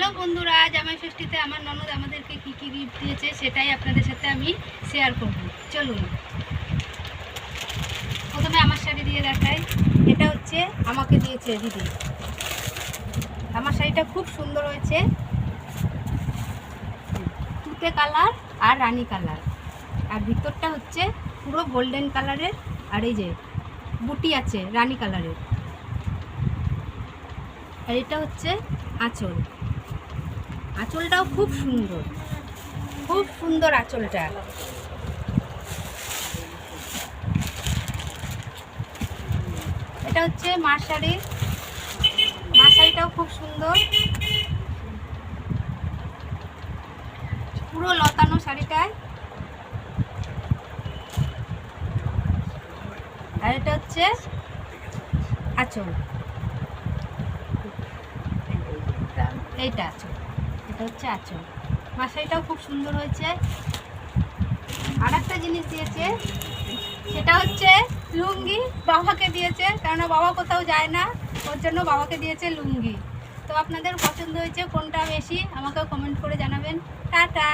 Hello বন্ধুরা, জামাই ষষ্ঠীতে আমার ননদ আমাদেরকে কী কী গিফট দিয়েছে সেটাই আপনাদের সাথে আমি শেয়ার করব। চলুন প্রথমে আমার শাড়ি দিয়ে দেখাই। এটা হচ্ছে আমাকে দিয়েছে দিদি। আমার শাড়িটা খুব সুন্দর হয়েছে, তুতে কালার আর রানী কালার, আর ভিতরটা হচ্ছে পুরো গোল্ডেন কালারের, আর এই যে বুটি আছে রানী কালারের। আর এটা হচ্ছে আঁচল, আঁচলটাও খুব সুন্দর, খুব সুন্দর আঁচলটা। এটা হচ্ছে মার শাড়ি, মার শাড়িটাও খুব সুন্দর, পুরো লতানো শাড়িটায়। আর এটা হচ্ছে আঁচল, এইটা আঁচল, এটা হচ্ছে আঁচল। মার শাড়িটাও খুব সুন্দর হয়েছে। আর একটা জিনিস দিয়েছে, সেটা হচ্ছে লুঙ্গি। বাবাকে দিয়েছে, কেননা বাবা কোথাও যায় না, ওর জন্য বাবাকে দিয়েছে লুঙ্গি। তো আপনাদের পছন্দ হয়েছে কোনটা বেশি আমাকে কমেন্ট করে জানাবেন। টাটা।